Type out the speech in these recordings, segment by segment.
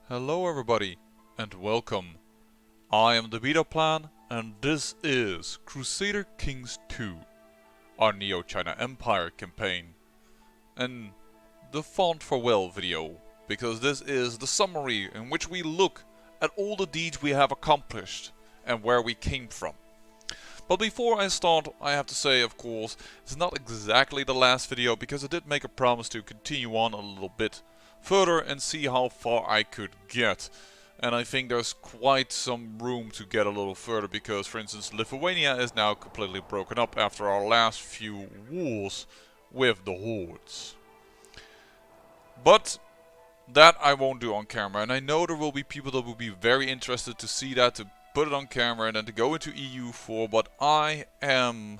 Hello everybody and welcome. I am the Beta Plan and this is Crusader Kings 2, our Neo-China Empire campaign. And the font farewell video, because this is the summary in which we look at all the deeds we have accomplished and where we came from. But before I start, I have to say, of course, it's not exactly the last video because I did make a promise to continue on a little bit further and see how far I could get. And I think there's quite some room to get a little further because, for instance, Lithuania is now completely broken up after our last few wars with the hordes. But that I won't do on camera, and I know there will be people that will be very interested to see that, to put it on camera and then to go into EU4, but I am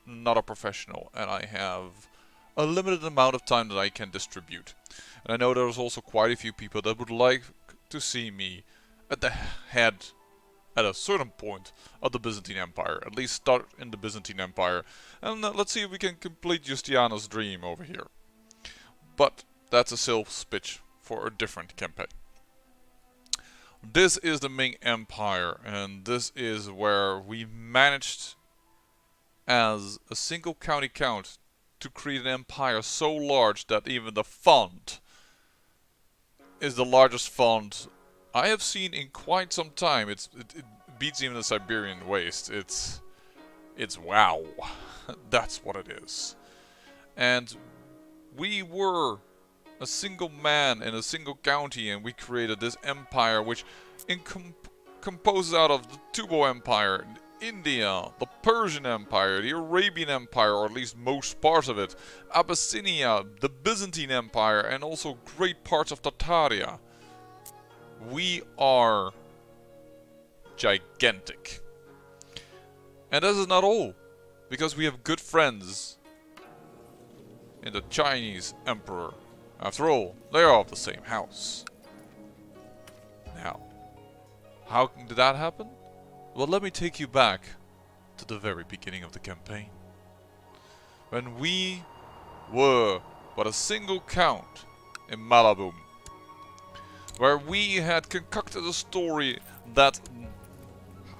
not a professional and I have a limited amount of time that I can distribute. And I know there's also quite a few people that would like to see me at the head, at a certain point, of the Byzantine Empire. At least start in the Byzantine Empire. And let's see if we can complete Justinianus' dream over here. But that's a sales pitch for a different campaign. This is the Ming Empire, and this is where we managed, as a single county count, to create an empire so large that even the font is the largest font I have seen in quite some time. It beats even the Siberian waste. It's wow. That's what it is. And we were a single man in a single county, and we created this empire which composes out of the Tubo Empire, India, the Persian Empire, the Arabian Empire, or at least most parts of it, Abyssinia, the Byzantine Empire, and also great parts of Tartaria. We are gigantic. And this is not all, because we have good friends in the Chinese Emperor. After all, they are of the same house. Now, how did that happen? Well, let me take you back to the very beginning of the campaign. When we were but a single count in Malabum. Where we had concocted a story that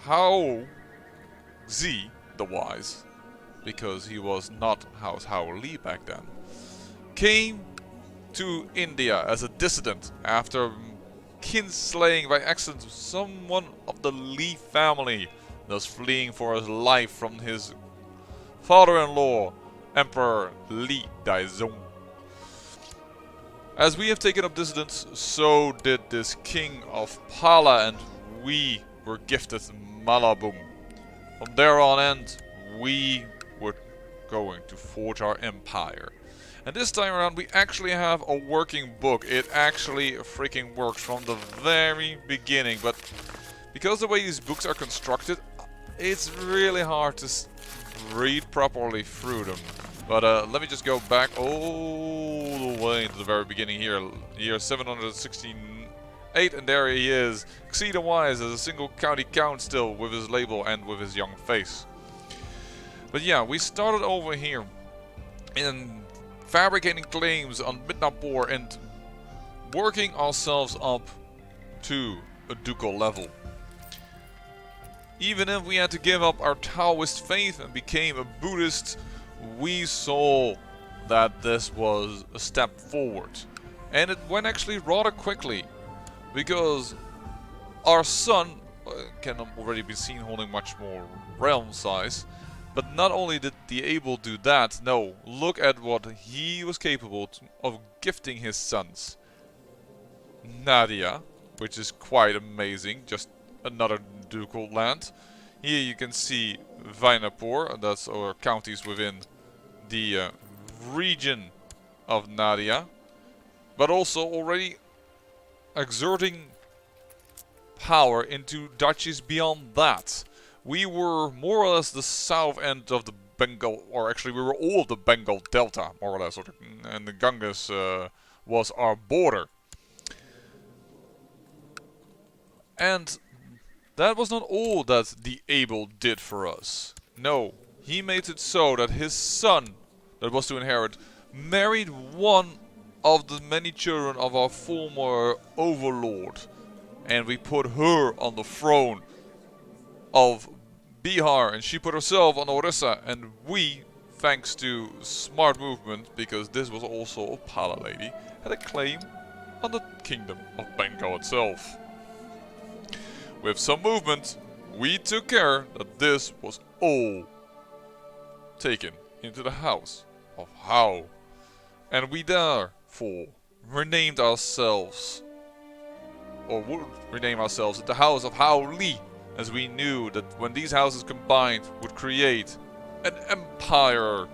Hao Zi, the Wise, because he was not House Hao Li back then, came to India as a dissident after kinslaying by accident someone of the Li family, thus fleeing for his life from his father-in-law, Emperor Li Daizong. As we have taken up dissidence, so did this king of Pala, and we were gifted Malabum. From there on end, we were going to forge our empire. And this time around we actually have a working book. It actually freaking works from the very beginning. But because the way these books are constructed, it's really hard to read properly through them. But let me just go back all the way to the very beginning here. Year 768, and there he is. Exceeding wise as a single county count still, with his label and with his young face. But yeah, we started over here in fabricating claims on Midnapur and working ourselves up to a ducal level. Even if we had to give up our Taoist faith and became a Buddhist, we saw that this was a step forward. And it went actually rather quickly, because our son can already be seen holding much more realm size. But not only did the Able do that, no, look at what he was capable of gifting his sons. Nadia, which is quite amazing, just another ducal land. Here you can see Vainapur, that's our counties within the region of Nadia. But also already exerting power into duchies beyond that. We were more or less the south end of the Bengal, or actually we were all of the Bengal Delta, more or less, and the Ganges was our border. And that was not all that the Able did for us. No, he made it so that his son, that was to inherit, married one of the many children of our former overlord. And we put her on the throne of Bihar, and she put herself on Orissa, and we, thanks to smart movement, because this was also a Pala lady, had a claim on the kingdom of Bengal itself. With some movement, we took care that this was all taken into the house of Hao, and we therefore renamed ourselves, or would rename ourselves, the house of Hao Li, as we knew that when these houses combined would create an empire,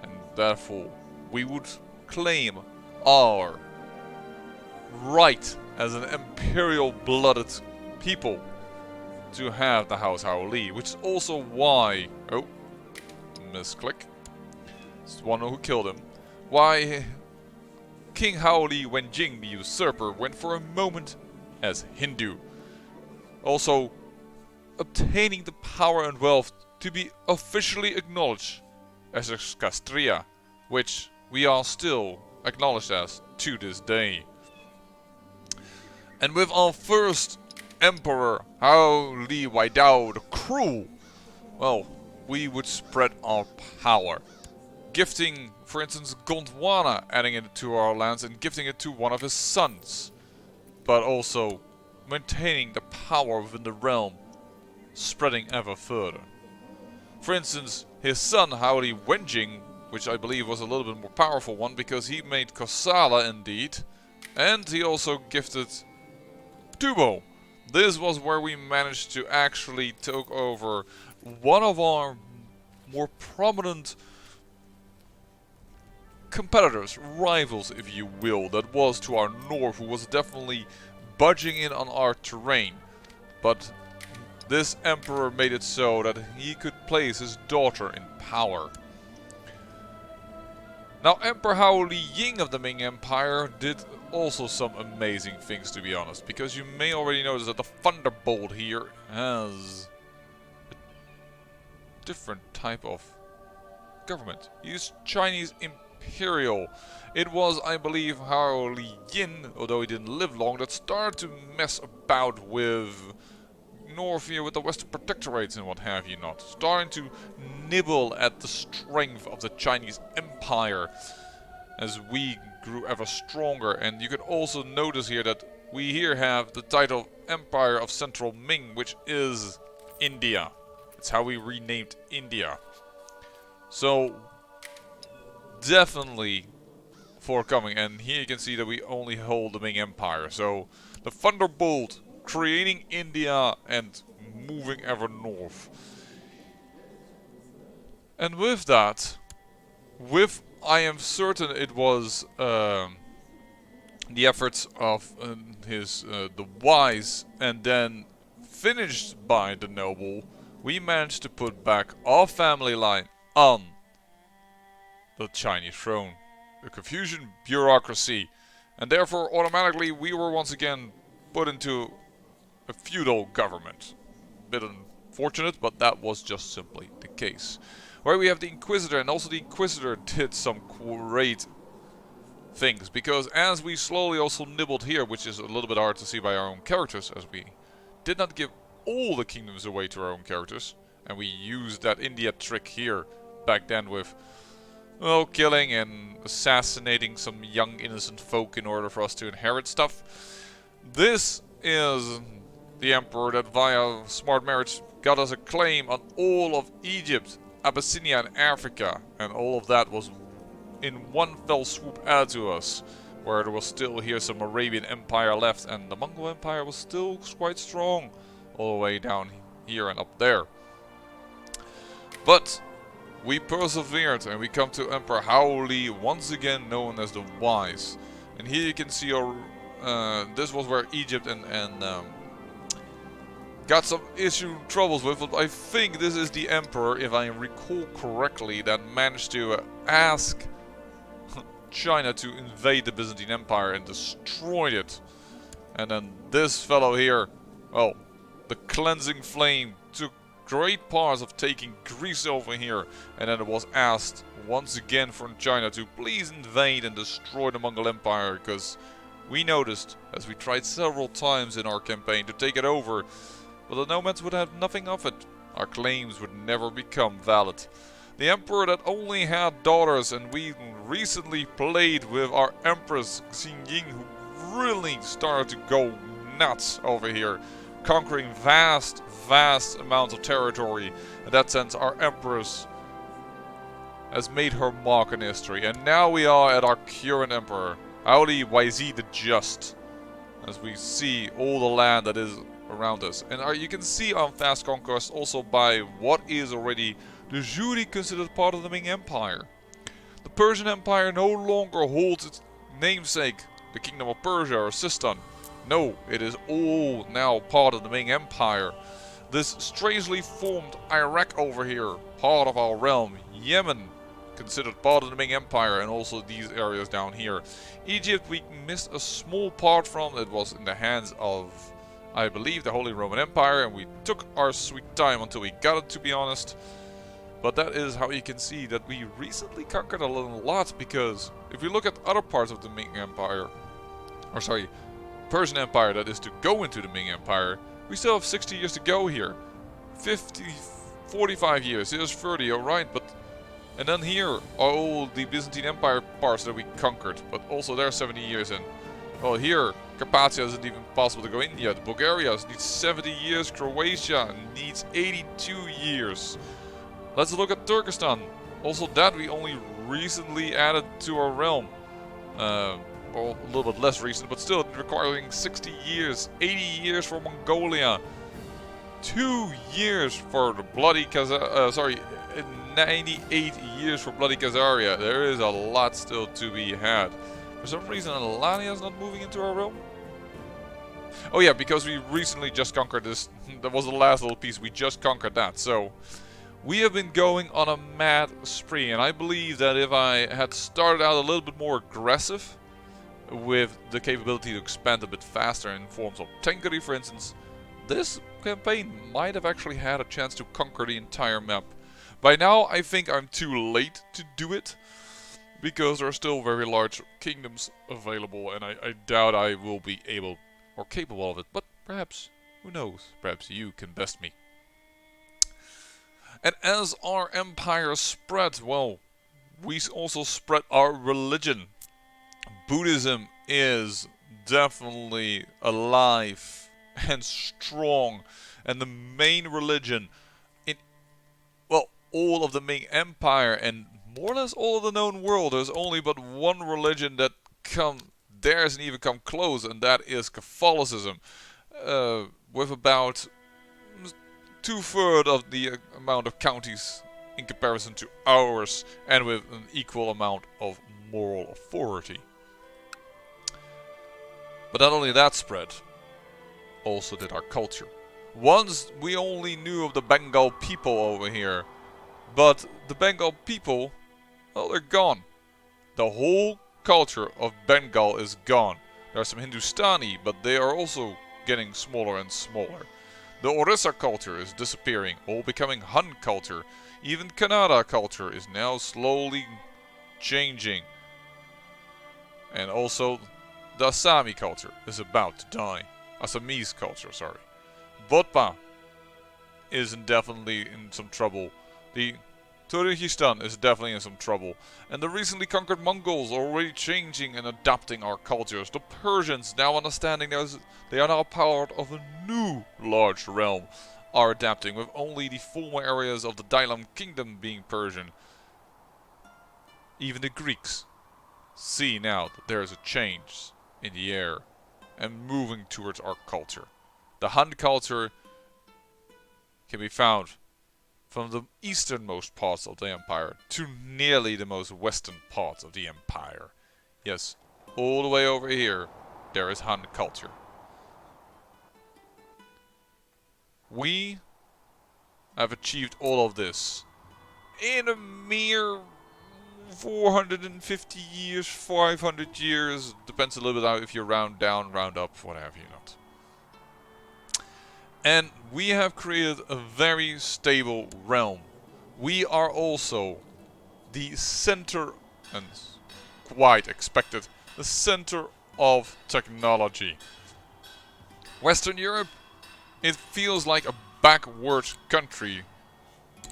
and therefore we would claim our right as an imperial blooded people to have the house Hao Li, which is also why, oh, misclick, it's the one who killed him, why King Hao Li Wenjing, the usurper, went for a moment as Hindu. Also, obtaining the power and wealth to be officially acknowledged as a Castria, which we are still acknowledged as to this day. And with our first emperor, Hao Li Waidao the Cruel, well, we would spread our power, gifting, for instance, Gondwana, adding it to our lands and gifting it to one of his sons, but also maintaining the power within the realm, spreading ever further. For instance, his son Hao Li Wenjing, which I believe was a little bit more powerful one, because he made Kosala indeed, and he also gifted Tubo. This was where we managed to actually take over one of our more prominent competitors, rivals if you will, that was to our north, who was definitely budging in on our terrain. But this emperor made it so that he could place his daughter in power. Now, Emperor Hao Li Ying of the Ming Empire did also some amazing things, to be honest, because you may already notice that the Thunderbolt here has a different type of government. He used Chinese Imperial. It was, I believe, Hao Li Yin, although he didn't live long, that started to mess about with North here with the Western Protectorates and what have you not. Starting to nibble at the strength of the Chinese Empire as we grew ever stronger. And you can also notice here that we here have the title Empire of Central Ming, which is India. It's how we renamed India. So definitely forthcoming, and here you can see that we only hold the Ming Empire. So the Thunderbolt creating India and moving ever north. And with that, I am certain it was the efforts of the wise, and then finished by the noble, we managed to put back our family line on the Chinese throne. The Confucian bureaucracy, and therefore automatically we were once again put into a feudal government. A bit unfortunate, but that was just simply the case. Where we have the Inquisitor, and also the Inquisitor did some great things, because as we slowly also nibbled here, which is a little bit hard to see by our own characters, as we did not give all the kingdoms away to our own characters, and we used that India trick here back then with, well, killing and assassinating some young innocent folk in order for us to inherit stuff. This is the emperor that via smart marriage got us a claim on all of Egypt, Abyssinia and Africa, and all of that was in one fell swoop added to us, where there was still here some Arabian Empire left, and the Mongol Empire was still quite strong all the way down here and up there. But we persevered, and we come to Emperor Hao Li, once again known as the Wise. And here you can see our this was where Egypt and got some troubles with, but I think this is the emperor, if I recall correctly, that managed to ask China to invade the Byzantine Empire and destroyed it. And then this fellow here, well, the cleansing flame took great parts of taking Greece over here, and then it was asked once again from China to please invade and destroy the Mongol Empire, because we noticed, as we tried several times in our campaign to take it over, but the nomads would have nothing of it. Our claims would never become valid. The emperor that only had daughters, and we recently played with our empress Xinjing, who really started to go nuts over here, conquering vast amounts of territory. In that sense, our empress has made her mark in history, and now we are at our current emperor, Ali YZ the Just, as we see all the land that is around us. And you can see on fast conquest also by what is already de jure considered part of the Ming Empire. The Persian Empire no longer holds its namesake, the Kingdom of Persia or Sistan. No, it is all now part of the Ming Empire. This strangely formed Iraq over here, part of our realm. Yemen, considered part of the Ming Empire, and also these areas down here. Egypt we missed a small part from. It was in the hands of, I believe, the Holy Roman Empire, and we took our sweet time until we got it, to be honest. But that is how you can see that we recently conquered a lot, because if we look at other parts of the Ming Empire, or sorry, Persian Empire that is to go into the Ming Empire, we still have 60 years to go here. 50, 45 years, here's 30, alright, but... And then here are all the Byzantine Empire parts that we conquered, but also they're 70 years in. Well, here, Carpathia isn't even possible to go in yet. Bulgaria needs 70 years, Croatia needs 82 years. Let's look at Turkestan. Also that we only recently added to our realm. Well, a little bit less recent, but still requiring 60 years, 80 years for Mongolia. 2 years for the bloody 98 years for bloody Khazaria. There is a lot still to be had. For some reason, Alania is not moving into our realm. Oh yeah, because we recently just conquered this. That was the last little piece. We just conquered that. So we have been going on a mad spree, and I believe that if I had started out a little bit more aggressive, with the capability to expand a bit faster in forms of tankery, for instance, this campaign might have actually had a chance to conquer the entire map. By now, I think I'm too late to do it, because there are still very large kingdoms available, and I doubt I will be able or capable of it. But perhaps, who knows, perhaps you can best me. And as our empire spread, well, we also spread our religion. Buddhism is definitely alive and strong, and the main religion in, well, all of the Ming Empire and more or less all of the known world. There's only but one religion that dares even come close, and that is Catholicism, with about 2/3 of the amount of counties in comparison to ours, and with an equal amount of moral authority. But not only that spread, also did our culture. Once we only knew of the Bengal people over here, but the Bengal people, well, they're gone. The whole culture of Bengal is gone. There are some Hindustani, but they are also getting smaller and smaller. The Orissa culture is disappearing, all becoming Hun culture. Even Kannada culture is now slowly changing. And also, the Assami culture is about to die. Assamese culture, sorry. Bodpa is definitely in some trouble. The Turkestan is definitely in some trouble. And the recently conquered Mongols are already changing and adapting our cultures. The Persians, now understanding they are now part of a new large realm, are adapting, with only the former areas of the Dailam kingdom being Persian. Even the Greeks see now that there is a change in the air and moving towards our culture. The Han culture can be found from the easternmost parts of the empire to nearly the most western parts of the empire. Yes, all the way over here, there is Han culture. We have achieved all of this in a mere 450 years, 500 years, depends a little bit on if you round down, round up, whatever you not. And we have created a very stable realm. We are also the center, and quite expected, the center of technology. Western Europe, it feels like a backward country.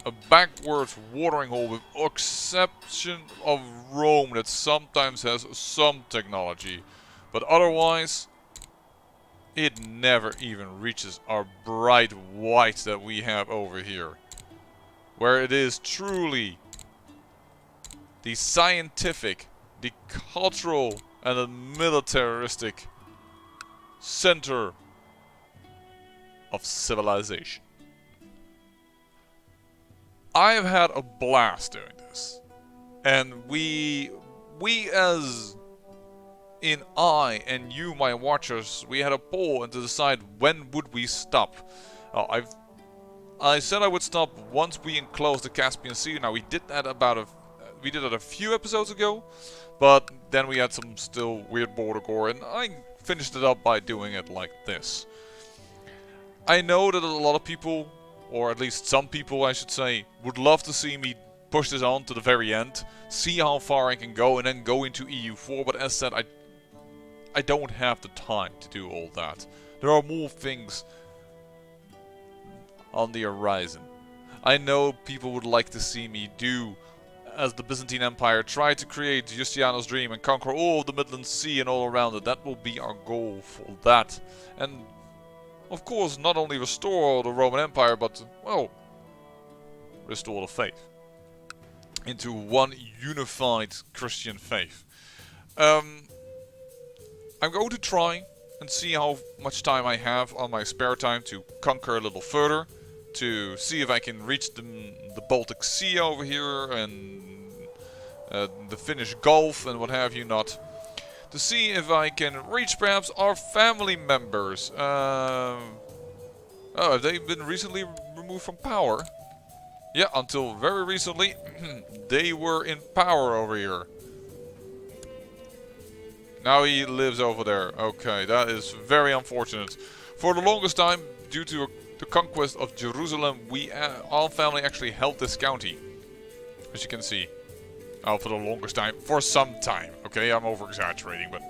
A backward watering hole with exception of Rome that sometimes has some technology. But otherwise, it never even reaches our bright white that we have over here. Where it is truly the scientific, the cultural and the militaristic center of civilization. I have had a blast doing this. And we as in I and you, my watchers, we had a poll and to decide when would we stop. I said I would stop once we enclosed the Caspian Sea. Now we did that a few episodes ago, but then we had some still weird border gore, and I finished it up by doing it like this. I know that a lot of people, or at least some people I should say, would love to see me push this on to the very end, see how far I can go, and then go into EU4, but as said, I don't have the time to do all that. There are more things on the horizon. I know people would like to see me do as the Byzantine Empire, try to create Justinianus' dream and conquer all of the Midland Sea and all around it. That will be our goal for that. And of course, not only restore the Roman Empire, but, well, restore the faith into one unified Christian faith. I'm going to try and see how much time I have on my spare time to conquer a little further, to see if I can reach the Baltic Sea over here and the Finnish Gulf and what have you not. To see if I can reach perhaps our family members. Oh, have they been recently removed from power? Yeah, until very recently they were in power over here. Now he lives over there. Okay, that is very unfortunate. For the longest time, due to the conquest of Jerusalem, our family actually held this county. As you can see. Oh, for the longest time. For some time. Okay, I'm over-exaggerating, but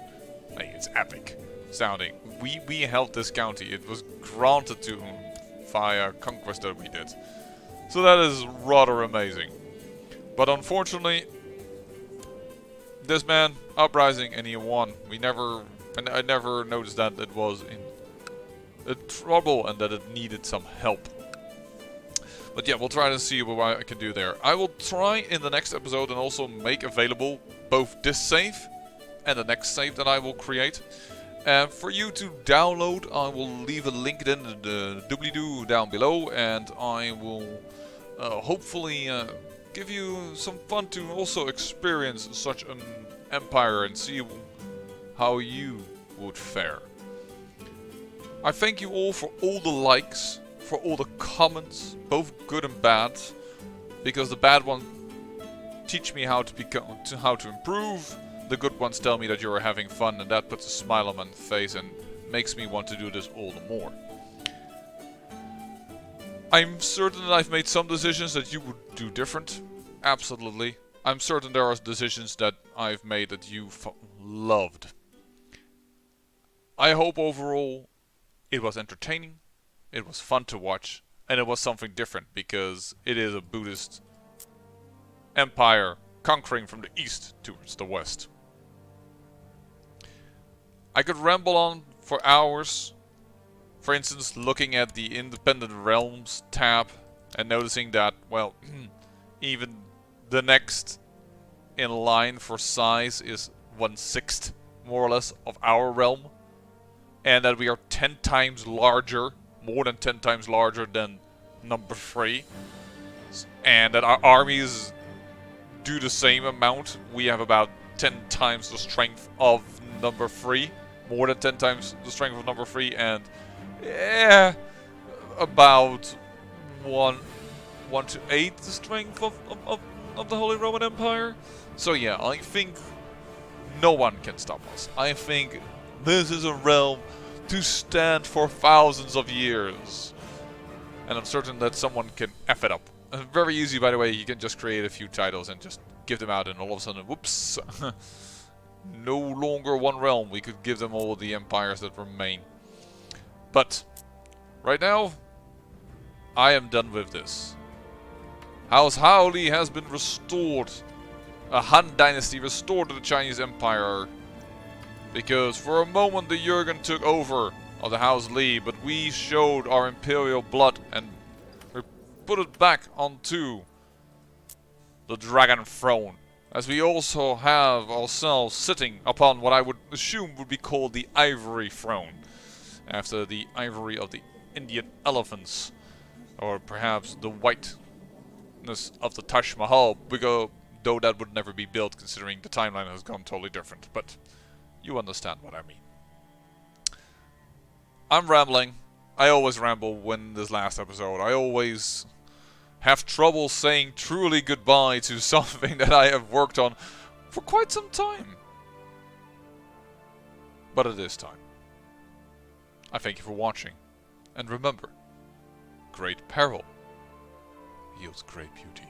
hey, it's epic sounding. We held this county. It was granted to him via conquest that we did. So that is rather amazing. But unfortunately, this man, uprising, and he won. I never noticed that it was in trouble and that it needed some help. But yeah, we'll try to see what I can do there. I will try in the next episode and also make available both this save and the next save that I will create. And for you to download, I will leave a link in the doobly-doo down below, and I will hopefully give you some fun to also experience such an empire and see how you would fare. I thank you all for all the likes, for all the comments, both good and bad, because the bad ones teach me how to improve. The good ones tell me that you're having fun, and that puts a smile on my face and makes me want to do this all the more. I'm certain that I've made some decisions that you would do different. Absolutely. I'm certain there are decisions that I've made that you loved. I hope overall it was entertaining, it was fun to watch, and it was something different because it is a Buddhist empire conquering from the east towards the west. I could ramble on for hours, for instance looking at the Independent Realms tab and noticing that, well, even the next in line for size is 1/6 more or less of our realm, and that we are 10 times larger, more than 10 times larger than number 3, and that our armies do the same amount. We have about 10 times the strength of number 3, more than 10 times the strength of number 3, and yeah, about 1 to 8 the strength of the Holy Roman Empire. So yeah, I think no one can stop us. I think this is a realm to stand for thousands of years. and I'm certain that someone can F it up. Very easy, by the way. You can just create a few titles and just give them out, and all of a sudden, whoops, no longer one realm. We could give them all the empires that remain. But right now, I am done with this. House Howley has been restored. A Han Dynasty restored to the Chinese Empire. Because for a moment the Jurgen took over of the House Li, but we showed our Imperial blood and we put it back onto the Dragon Throne. As we also have ourselves sitting upon what I would assume would be called the Ivory Throne. After the ivory of the Indian elephants. Or perhaps the whiteness of the Taj Mahal, because, though that would never be built considering the timeline has gone totally different. But you understand what I mean. I'm rambling. I always ramble when this last episode. I always have trouble saying truly goodbye to something that I have worked on for quite some time. But it is time. I thank you for watching. And remember, great peril yields great beauty.